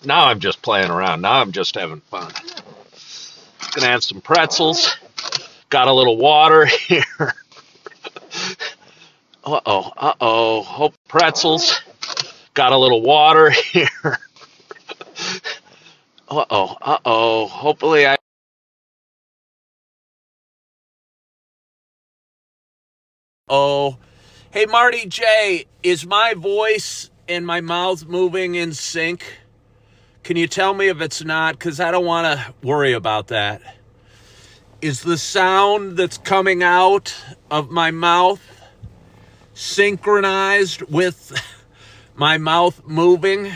Now I'm just playing around. Now I'm just having fun. Gonna have some pretzels. Got a little water here. Uh-oh. Hope pretzels. Got a little water here. Hopefully I... Oh, hey, Marty J, is my voice and my mouth moving in sync? Can you tell me if it's not? Because I don't want to worry about that. Is the sound that's coming out of my mouth synchronized with my mouth moving?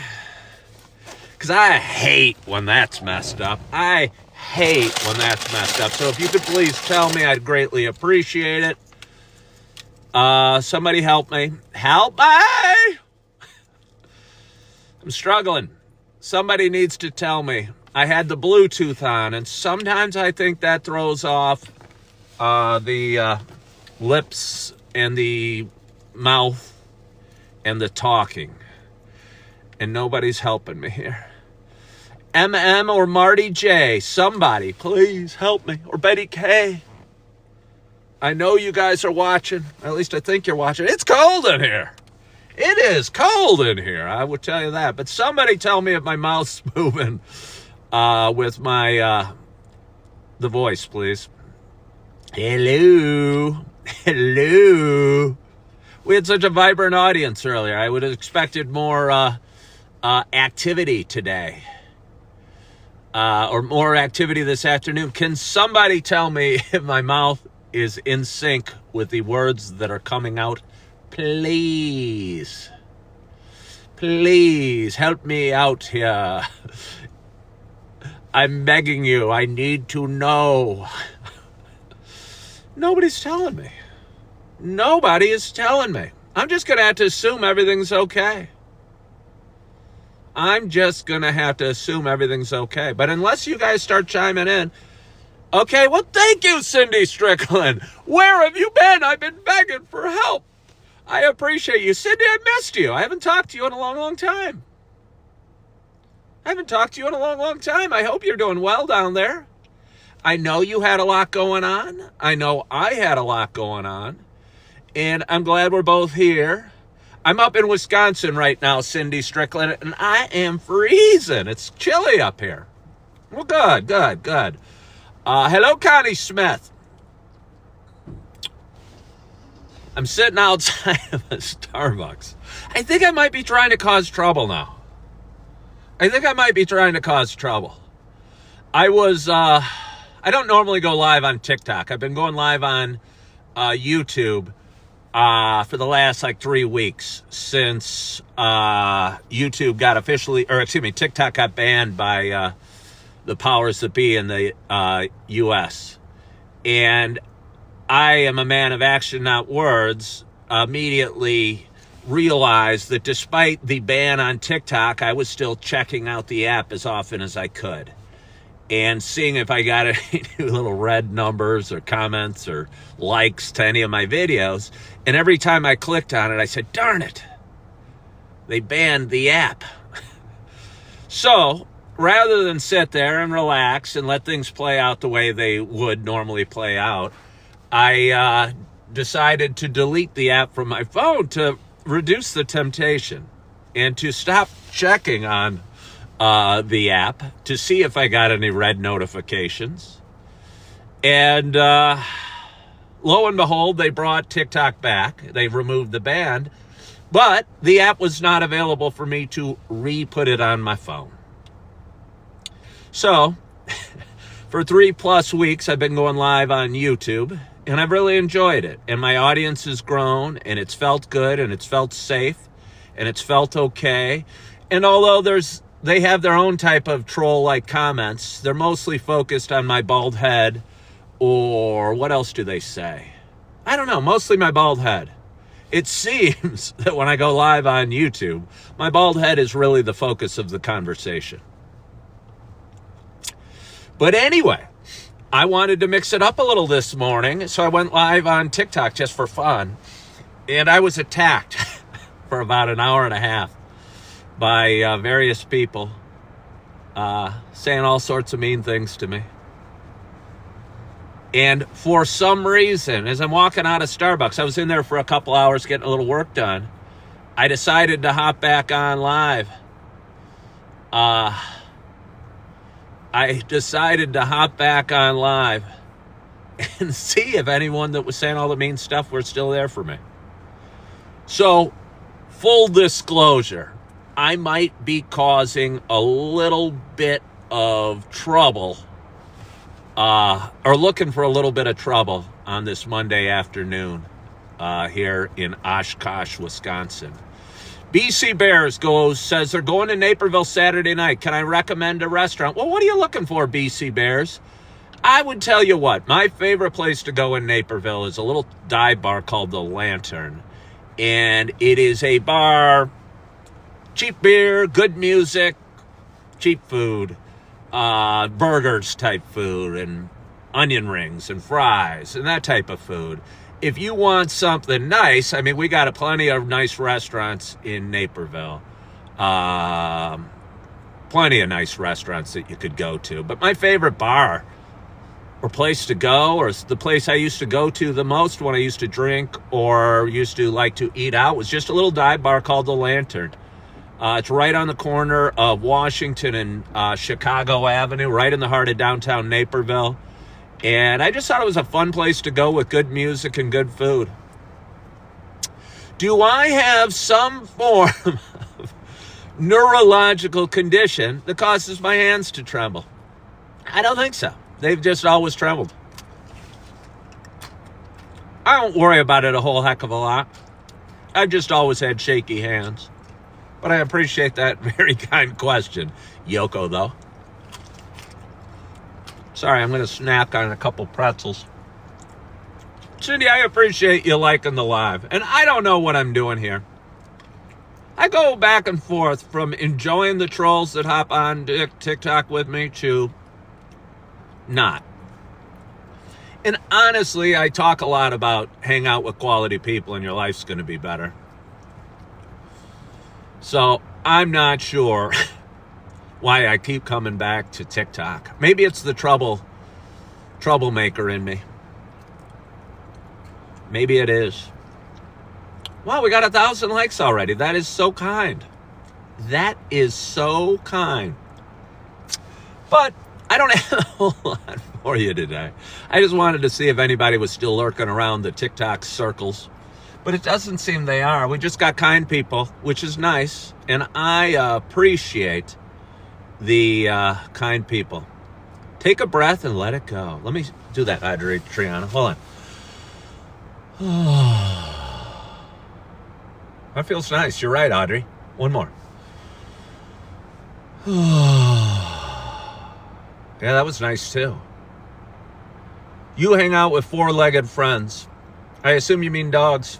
Because I hate when that's messed up. So if you could please tell me, I'd greatly appreciate it. Somebody help me. Help me! I'm struggling. Somebody needs to tell me. I had the Bluetooth on, and sometimes I think that throws off the lips and the mouth and the talking. And nobody's helping me here. MM or Marty J, somebody, please help me. Or Betty K. I know you guys are watching. At least I think you're watching. It's cold in here. It is cold in here, I will tell you that. But somebody tell me if my mouth's moving with my the voice, please. Hello. We had such a vibrant audience earlier. I would have expected more activity today. Or more activity this afternoon. Can somebody tell me if my mouth is in sync with the words that are coming out? Please help me out here. I'm begging you. I need to know. Nobody's telling me. Nobody is telling me. I'm just going to have to assume everything's okay. But unless you guys start chiming in, okay, well, thank you, Cindy Strickland. Where have you been? I've been begging for help. I appreciate you. Cindy, I missed you. I haven't talked to you in a long time. I hope you're doing well down there. I know you had a lot going on. I know I had a lot going on. And I'm glad we're both here. I'm up in Wisconsin right now, Cindy Strickland, and I am freezing. It's chilly up here. Well, good. Hello, Connie Smith. I'm sitting outside of a Starbucks. I think I might be trying to cause trouble now. I don't normally go live on TikTok. I've been going live on YouTube for the last 3 weeks since YouTube got TikTok got banned by the powers that be in the U.S. And I am a man of action, not words. Immediately realized that despite the ban on TikTok, I was still checking out the app as often as I could and seeing if I got any little red numbers or comments or likes to any of my videos. And every time I clicked on it, I said, darn it, they banned the app. So rather than sit there and relax and let things play out the way they would normally play out, I decided to delete the app from my phone to reduce the temptation and to stop checking on the app to see if I got any red notifications. And lo and behold, they brought TikTok back. They removed the ban, but the app was not available for me to re-put it on my phone. So for 3+ weeks, I've been going live on YouTube, and I've really enjoyed it. And my audience has grown, and it's felt good, and it's felt safe, and it's felt okay. And although they have their own type of troll-like comments, they're mostly focused on my bald head, or what else do they say? I don't know, mostly my bald head. It seems that when I go live on YouTube, my bald head is really the focus of the conversation. But anyway, I wanted to mix it up a little this morning, so I went live on TikTok just for fun. And I was attacked for about an hour and a half by various people saying all sorts of mean things to me. And for some reason, as I'm walking out of Starbucks, I was in there for a couple hours getting a little work done. I decided to hop back on live. I decided to hop back on live and see if anyone that was saying all the mean stuff were still there for me. So, full disclosure, I might be causing a little bit of trouble, or looking for a little bit of trouble on this Monday afternoon here in Oshkosh, Wisconsin. BC Bears says they're going to Naperville Saturday night. Can I recommend a restaurant? Well, what are you looking for, BC Bears? I would tell you what, my favorite place to go in Naperville is a little dive bar called The Lantern. And it is a bar, cheap beer, good music, cheap food, burgers type food, and onion rings and fries and that type of food. If you want something nice, I mean, we got plenty of nice restaurants in Naperville. Plenty of nice restaurants that you could go to. But my favorite bar or place to go, or the place I used to go to the most when I used to drink or used to like to eat out, was just a little dive bar called The Lantern. It's right on the corner of Washington and Chicago Avenue, right in the heart of downtown Naperville. And I just thought it was a fun place to go with good music and good food. Do I have some form of neurological condition that causes my hands to tremble? I don't think so. They've just always trembled. I don't worry about it a whole heck of a lot. I've just always had shaky hands. But I appreciate that very kind question, Yoko, though. Sorry, I'm going to snack on a couple pretzels. Cindy, I appreciate you liking the live. And I don't know what I'm doing here. I go back and forth from enjoying the trolls that hop on TikTok with me to not. And honestly, I talk a lot about hang out with quality people and your life's going to be better. So I'm not sure why I keep coming back to TikTok. Maybe it's the troublemaker in me. Maybe it is. Wow, we got 1,000 likes already. That is so kind. That is so kind. But I don't have a whole lot for you today. I just wanted to see if anybody was still lurking around the TikTok circles. But it doesn't seem they are. We just got kind people, which is nice. And I appreciate the kind people. Take a breath and let it go. Let me do that, Adriana. Hold on. That feels nice. You're right, Audrey. One more. Yeah, that was nice too. You hang out with four-legged friends. I assume you mean dogs.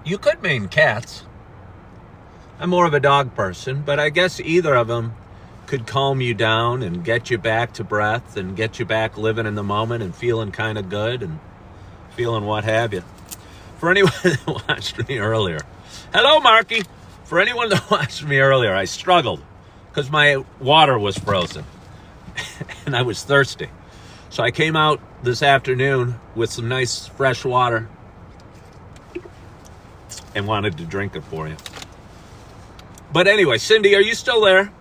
You could mean cats. I'm more of a dog person, but I guess either of them could calm you down and get you back to breath and get you back living in the moment and feeling kind of good and feeling what have you. For anyone that watched me earlier, hello, Marky. For anyone that watched me earlier, I struggled because my water was frozen and I was thirsty. So I came out this afternoon with some nice fresh water and wanted to drink it for you. But anyway, Cindy, are you still there?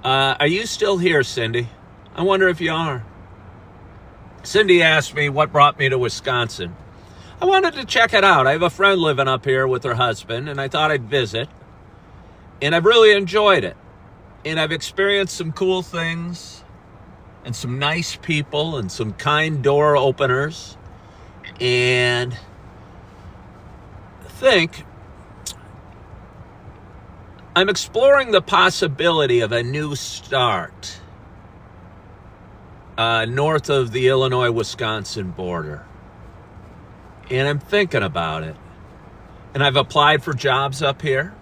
Are you still here, Cindy? I wonder if you are. Cindy asked me what brought me to Wisconsin. I wanted to check it out. I have a friend living up here with her husband, and I thought I'd visit. And I've really enjoyed it. And I've experienced some cool things and some nice people and some kind door openers. And I think I'm exploring the possibility of a new start north of the Illinois-Wisconsin border. And I'm thinking about it. And I've applied for jobs up here.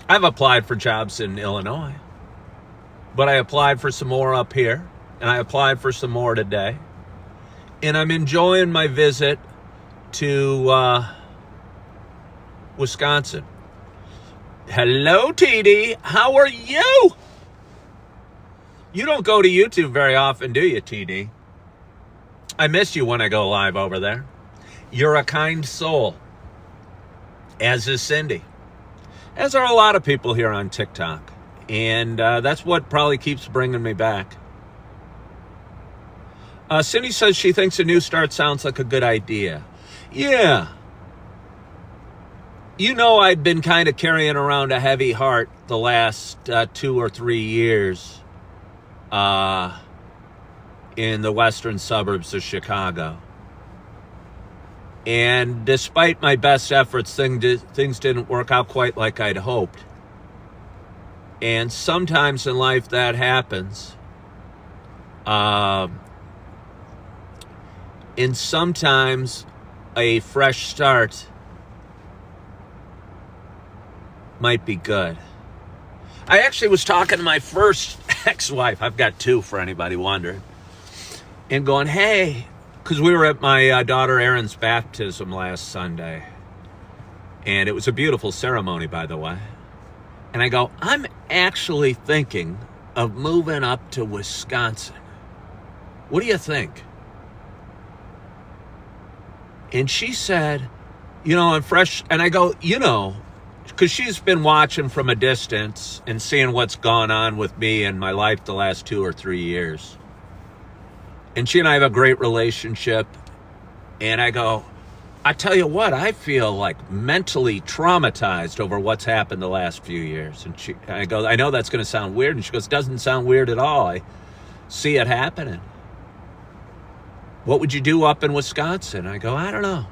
I've applied for jobs in Illinois. But I applied for some more up here. And I applied for some more today. And I'm enjoying my visit to Wisconsin. Hello, TD. How are you? You don't go to YouTube very often, do you, TD? I miss you when I go live over there. You're a kind soul, as is Cindy. As are a lot of people here on TikTok. And that's what probably keeps bringing me back. Cindy says she thinks a new start sounds like a good idea. Yeah. You know, I'd been kind of carrying around a heavy heart the last 2 or 3 years in the western suburbs of Chicago. And despite my best efforts, things didn't work out quite like I'd hoped. And sometimes in life that happens. And sometimes a fresh start might be good. I actually was talking to my first ex-wife. I've got 2 for anybody wondering. And going, hey, because we were at my daughter Erin's baptism last Sunday. And it was a beautiful ceremony, by the way. And I go, I'm actually thinking of moving up to Wisconsin. What do you think? And she said, you know, I'm fresh. And I go, you know, because she's been watching from a distance and seeing what's gone on with me and my life the last 2 or 3 years. And she and I have a great relationship. And I go, I tell you what, I feel like mentally traumatized over what's happened the last few years. And I go, I know that's going to sound weird. And she goes, doesn't sound weird at all. I see it happening. What would you do up in Wisconsin? I go, I don't know.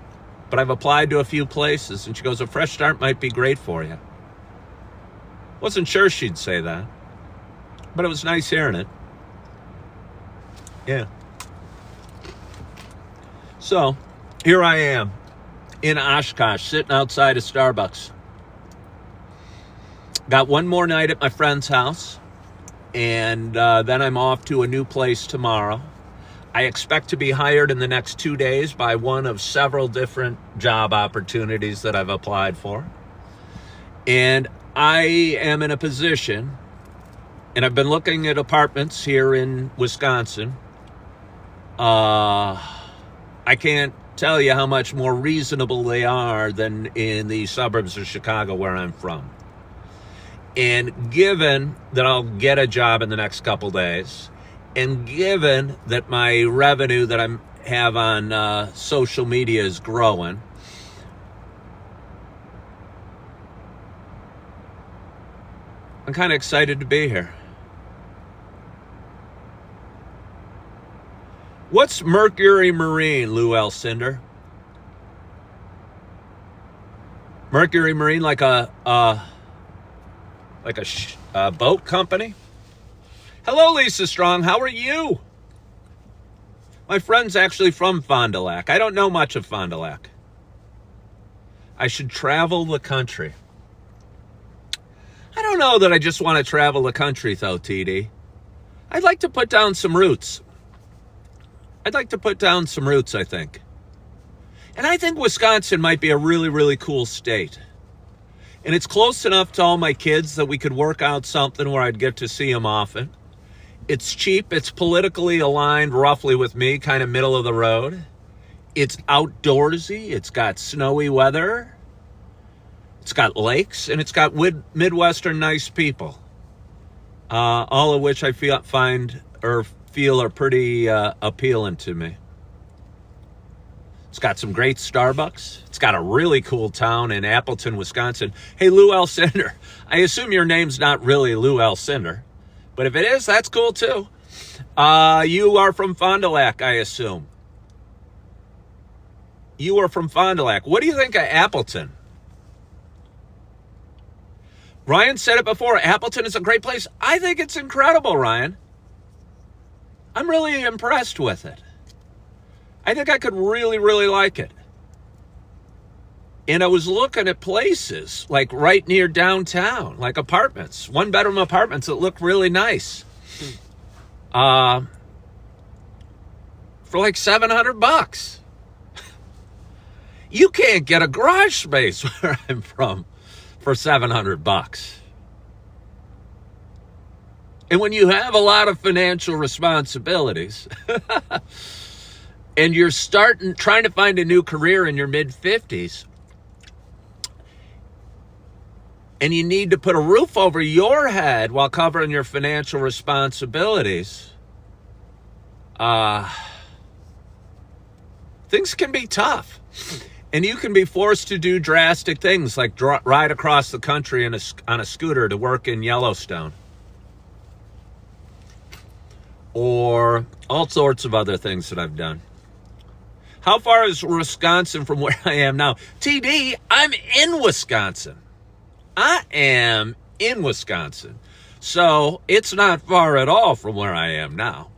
But I've applied to a few places. And she goes, a fresh start might be great for you. Wasn't sure she'd say that. But it was nice hearing it. Yeah. So, here I am in Oshkosh, sitting outside of Starbucks. Got one more night at my friend's house, and then I'm off to a new place tomorrow. I expect to be hired in the next 2 days by one of several different job opportunities that I've applied for. And I am in a position, and I've been looking at apartments here in Wisconsin. I can't tell you how much more reasonable they are than in the suburbs of Chicago where I'm from. And given that I'll get a job in the next couple days, and given that my revenue that I have on social media is growing, I'm kind of excited to be here. What's Mercury Marine, Lou Alcindor? Mercury Marine, like a boat company? Hello, Lisa Strong. How are you? My friend's actually from Fond du Lac. I don't know much of Fond du Lac. I should travel the country. I don't know that I just want to travel the country, though, TD. I'd like to put down some roots. I think. And I think Wisconsin might be a really, really cool state. And it's close enough to all my kids that we could work out something where I'd get to see them often. It's cheap. It's politically aligned roughly with me, kind of middle of the road. It's outdoorsy. It's got snowy weather. It's got lakes. And it's got Midwestern nice people. All of which I feel are pretty appealing to me. It's got some great Starbucks. It's got a really cool town in Appleton, Wisconsin. Hey, Lou Alcindor, I assume your name's not really Lou Alcindor, but if it is, that's cool too. You are from Fond du Lac, I assume. You are from Fond du Lac. What do you think of Appleton? Ryan said it before. Appleton is a great place. I think it's incredible, Ryan. I'm really impressed with it. I think I could really, really like it. And I was looking at places like right near downtown, like apartments, 1-bedroom apartments that look really nice. For like $700. You can't get a garage space where I'm from for $700. And when you have a lot of financial responsibilities and you're trying to find a new career in your mid-50s, and you need to put a roof over your head while covering your financial responsibilities, things can be tough. And you can be forced to do drastic things like ride across the country on a scooter to work in Yellowstone. Or all sorts of other things that I've done. How far is Wisconsin from where I am now? TD, I'm in Wisconsin. I am in Wisconsin. So it's not far at all from where I am now.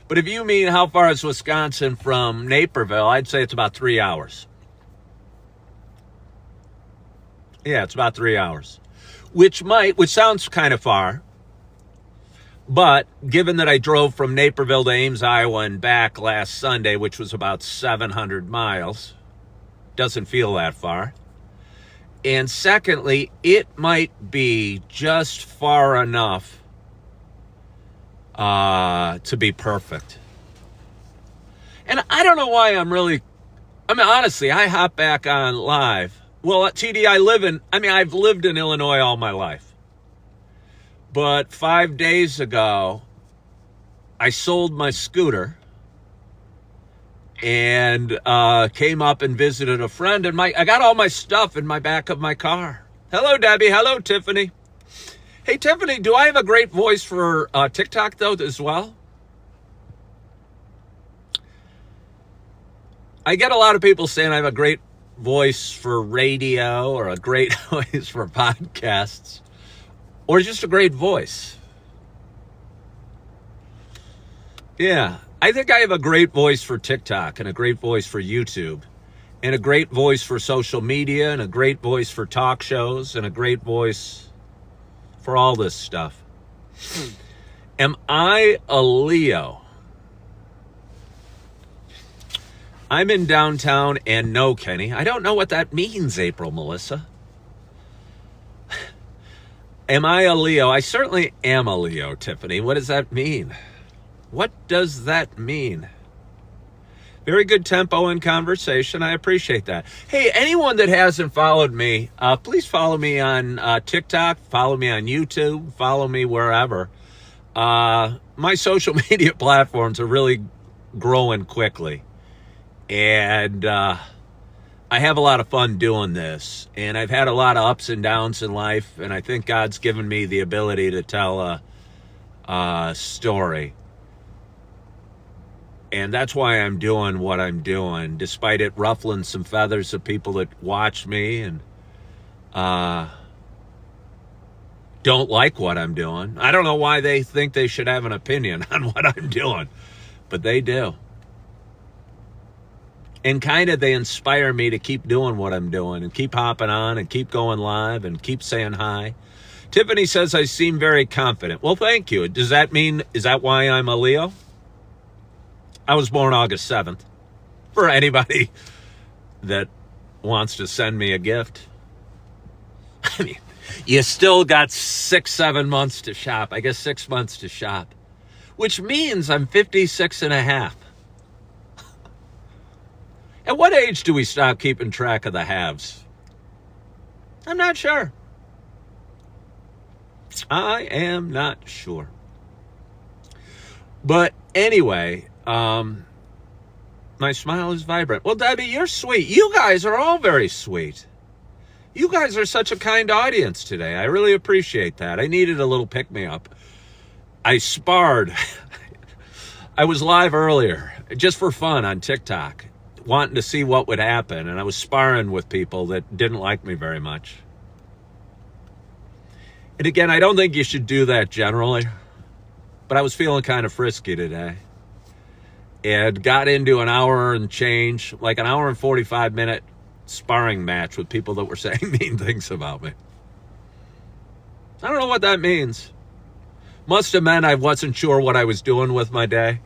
But if you mean how far is Wisconsin from Naperville, I'd say it's about 3 hours. Yeah, it's about 3 hours. Which sounds kind of far. But given that I drove from Naperville to Ames, Iowa and back last Sunday, which was about 700 miles, doesn't feel that far. And secondly, it might be just far enough to be perfect. And I don't know why honestly, I hop back on live. Well, at TD, I've lived in Illinois all my life. But 5 days ago, I sold my scooter and came up and visited a friend. And I got all my stuff in my back of my car. Hello, Debbie. Hello, Tiffany. Hey, Tiffany, do I have a great voice for TikTok, though, as well? I get a lot of people saying I have a great voice for radio or a great voice for podcasts or just a great voice. Yeah, I think I have a great voice for TikTok and a great voice for YouTube and a great voice for social media and a great voice for talk shows and a great voice for all this stuff. Am I a Leo? I'm in downtown and no, Kenny. I don't know what that means, April Melissa. Am I a Leo? I certainly am a Leo, Tiffany. What does that mean? What does that mean? Very good tempo in conversation. I appreciate that. Hey, anyone that hasn't followed me, please follow me on TikTok, follow me on YouTube, follow me wherever. My social media platforms are really growing quickly. And I have a lot of fun doing this. And I've had a lot of ups and downs in life. And I think God's given me the ability to tell a story. And that's why I'm doing what I'm doing, despite it ruffling some feathers of people that watch me and don't like what I'm doing. I don't know why they think they should have an opinion on what I'm doing, but they do. And kind of they inspire me to keep doing what I'm doing and keep hopping on and keep going live and keep saying hi. Tiffany says I seem very confident. Well, thank you. Does that mean, is that why I'm a Leo? I was born August 7th. For anybody that wants to send me a gift. I mean, you still got 6-7 months to shop. I guess 6 months to shop. Which means I'm 56 and a half. At what age do we stop keeping track of the halves? I'm not sure. I am not sure. But anyway, my smile is vibrant. Well, Debbie, you're sweet. You guys are all very sweet. You guys are such a kind audience today. I really appreciate that. I needed a little pick-me-up. I sparred. I was live earlier, just for fun on TikTok, wanting to see what would happen, and I was sparring with people that didn't like me very much. And again, I don't think you should do that generally, but I was feeling kind of frisky today. And got into an hour and change, like an hour and 45-minute sparring match with people that were saying mean things about me. I don't know what that means. Must have meant I wasn't sure what I was doing with my day.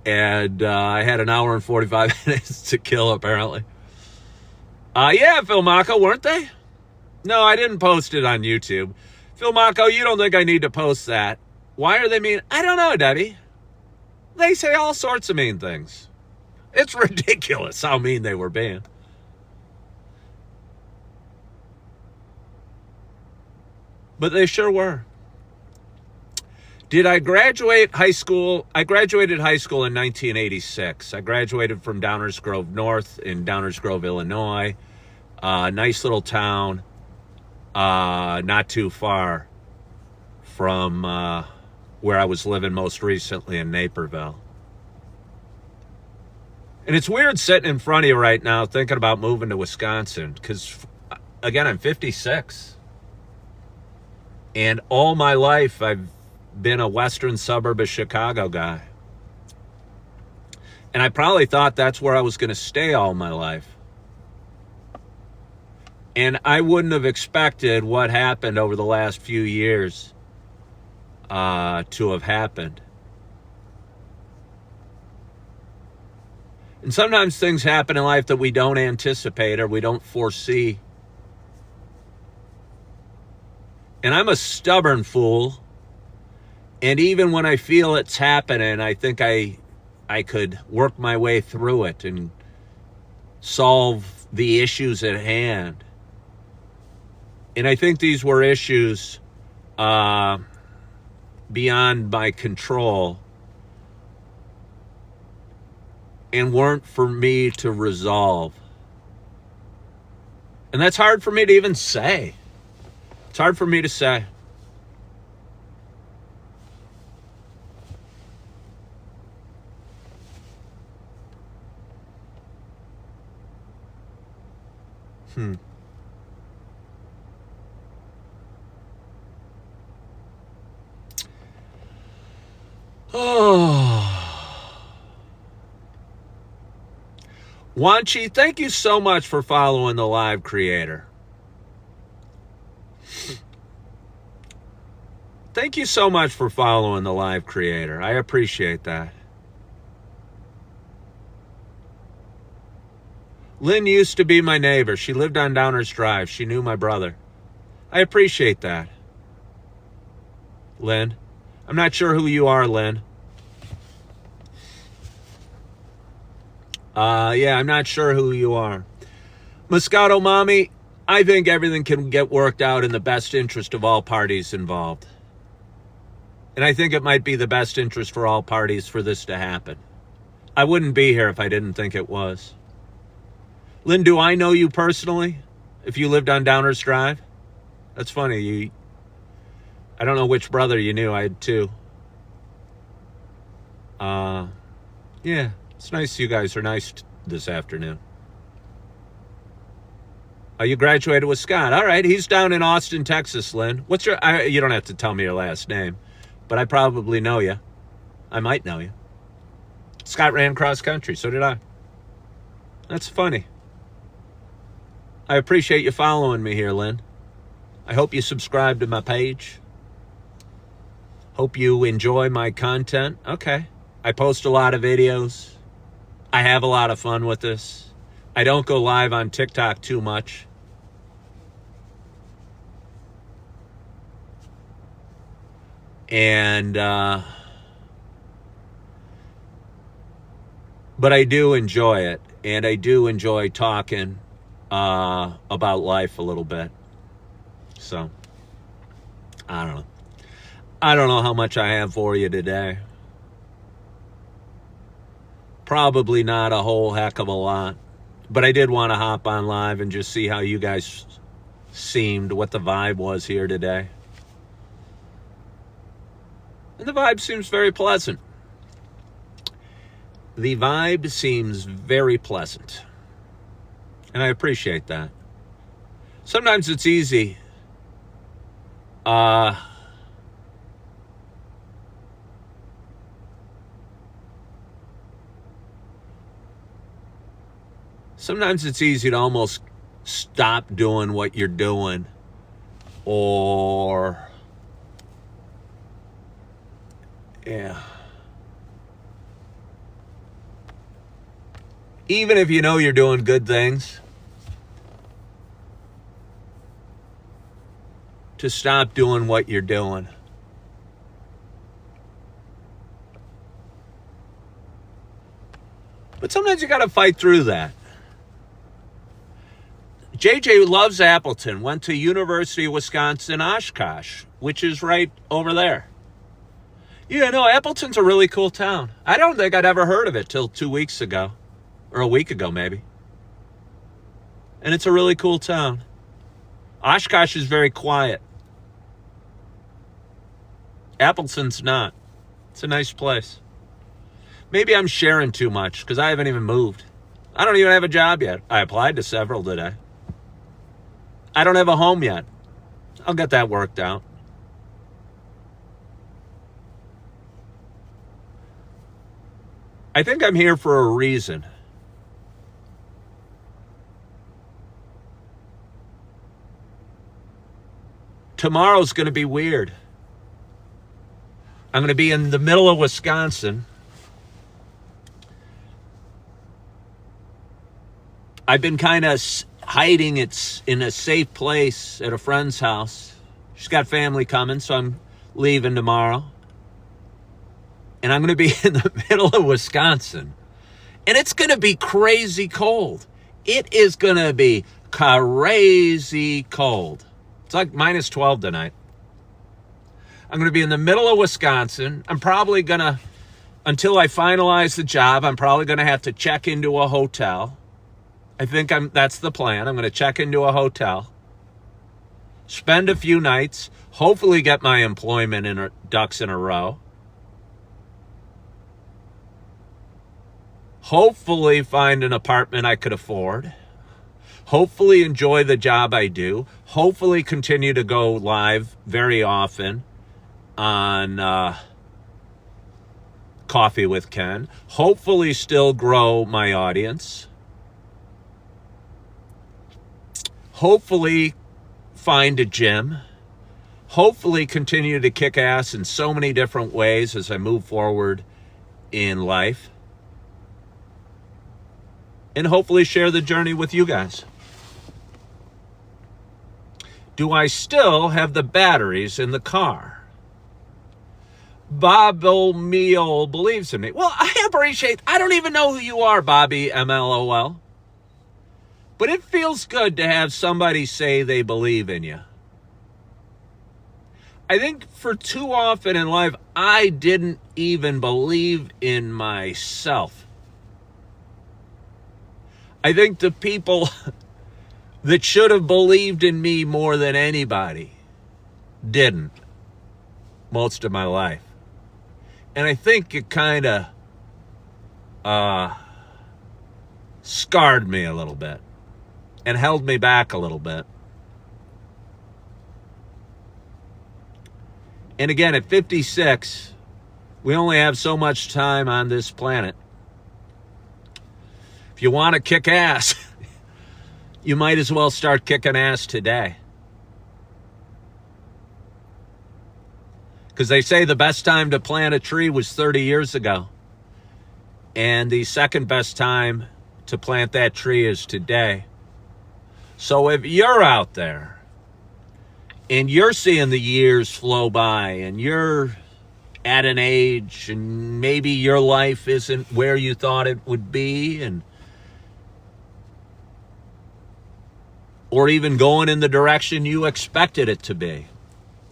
And I had an hour and 45 minutes to kill, apparently. Yeah, Phil Mako, weren't they? No, I didn't post it on YouTube. Phil Mako, you don't think I need to post that. Why are they mean? I don't know, Debbie. They say all sorts of mean things. It's ridiculous how mean they were being. But they sure were. Did I graduate high school? I graduated high school in 1986. I graduated from Downers Grove North in Downers Grove, Illinois. Nice little town, not too far from where I was living most recently in Naperville. And it's weird sitting in front of you right now thinking about moving to Wisconsin because, again, I'm 56. And all my life, I've been a western suburb of Chicago guy. And I probably thought that's where I was going to stay all my life. And I wouldn't have expected what happened over the last few years to have happened. And sometimes things happen in life that we don't anticipate or we don't foresee. And I'm a stubborn fool. And even when I feel it's happening, I think I could work my way through it and solve the issues at hand. And I think these were issues beyond my control and weren't for me to resolve. And that's hard for me to even say. It's hard for me to say. Oh. Wanchi, thank you so much for following the live creator. Thank you so much for following the live creator. I appreciate that. Lynn used to be my neighbor. She lived on Downers Drive. She knew my brother. I appreciate that. Lynn. I'm not sure who you are, Lynn. Yeah, I'm not sure who you are. Moscato Mommy, I think everything can get worked out in the best interest of all parties involved. And I think it might be the best interest for all parties for this to happen. I wouldn't be here if I didn't think it was. Lynn, do I know you personally? If you lived on Downers Drive? That's funny. I don't know which brother you knew. I had two. Yeah, it's nice you guys are nice this afternoon. You graduated with Scott. All right, he's down in Austin, Texas, Lynn. What's your... you don't have to tell me your last name, but I probably know you. I might know you. Scott ran cross country, so did I. That's funny. I appreciate you following me here, Lynn. I hope you subscribe to my page. Hope you enjoy my content. Okay. I post a lot of videos. I have a lot of fun with this. I don't go live on TikTok too much. And, but I do enjoy it. And I do enjoy talking about life a little bit. So, I don't know. I don't know how much I have for you today. Probably not a whole heck of a lot. But I did want to hop on live and just see how you guys seemed, what the vibe was here today. And the vibe seems very pleasant. The vibe seems very pleasant. And I appreciate that. Sometimes it's easy. Sometimes it's easy to almost stop doing what you're doing, or, yeah. Even if you know you're doing good things, to stop doing what you're doing. But sometimes you got to fight through that. JJ loves Appleton, went to University of Wisconsin Oshkosh, which is right over there. Yeah, no, Appleton's a really cool town. I don't think I'd ever heard of it till 2 weeks ago, or a week ago maybe. And it's a really cool town. Oshkosh is very quiet. Appleton's not. It's a nice place. Maybe I'm sharing too much because I haven't even moved. I don't even have a job yet. I applied to several today. I don't have a home yet. I'll get that worked out. I think I'm here for a reason. Tomorrow's going to be weird. I'm going to be in the middle of Wisconsin. I've been kind of hiding it in a safe place at a friend's house. She's got family coming, so I'm leaving tomorrow. And I'm going to be in the middle of Wisconsin. And it's going to be crazy cold. It is going to be crazy cold. It's like minus 12 tonight. I'm going to be in the middle of Wisconsin. I'm probably going to, until I finalize the job, I'm probably going to have to check into a hotel. I think that's the plan. I'm going to check into a hotel, spend a few nights, hopefully get my employment ducks in a row. Hopefully find an apartment I could afford. Hopefully enjoy the job I do. Hopefully continue to go live very often on Coffee with Ken. Hopefully still grow my audience. Hopefully find a gym. Hopefully continue to kick ass in so many different ways as I move forward in life. And hopefully share the journey with you guys. Do I still have the batteries in the car? Bob O'Meal believes in me. Well, I don't even know who you are, Bobby MLOL. But it feels good to have somebody say they believe in you. I think for too often in life, I didn't even believe in myself. I think the people that should have believed in me more than anybody didn't most of my life. And I think it kind of scarred me a little bit and held me back a little bit. And again, at 56, we only have so much time on this planet. If you want to kick ass, you might as well start kicking ass today. Because they say the best time to plant a tree was 30 years ago. And the second best time to plant that tree is today. So if you're out there and you're seeing the years flow by and you're at an age and maybe your life isn't where you thought it would be, or even going in the direction you expected it to be,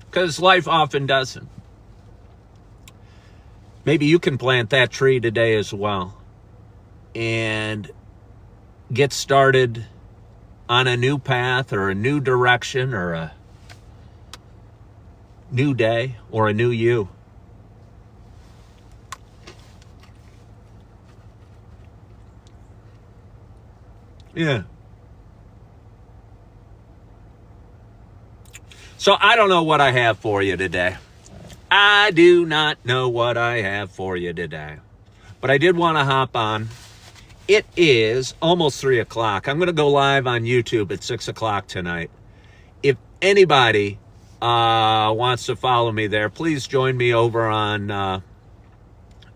because life often doesn't. Maybe you can plant that tree today as well and get started on a new path or a new direction or a new day or a new you. Yeah. So I don't know what I have for you today. I do not know what I have for you today. But I did want to hop on. It is almost 3 o'clock. I'm going to go live on YouTube at 6 o'clock tonight. If anybody wants to follow me there, please join me over on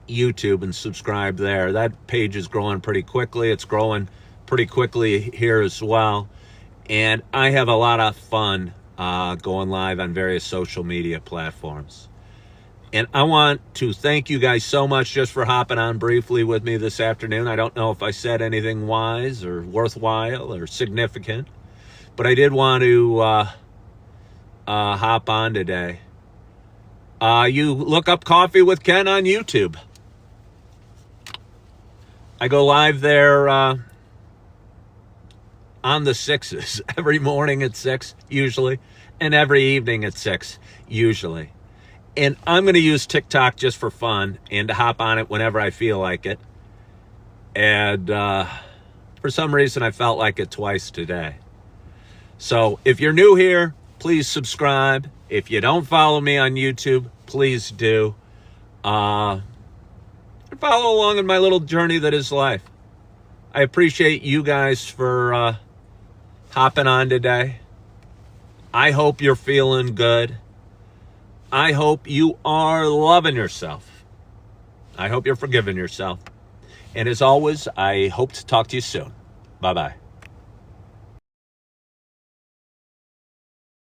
YouTube and subscribe there. That page is growing pretty quickly. It's growing pretty quickly here as well. And I have a lot of fun going live on various social media platforms. And I want to thank you guys so much just for hopping on briefly with me this afternoon. I don't know if I said anything wise or worthwhile or significant, but I did want to hop on today. You look up Coffee with Ken on YouTube. I go live there on the 6s every morning at 6 usually, and every evening at 6 usually. And I'm going to use TikTok just for fun and to hop on it whenever I feel like it. And for some reason, I felt like it twice today. So if you're new here, please subscribe. If you don't follow me on YouTube, please do. Follow along in my little journey that is life. I appreciate you guys for hopping on today. I hope you're feeling good. I hope you are loving yourself. I hope you're forgiving yourself. And as always, I hope to talk to you soon. Bye-bye.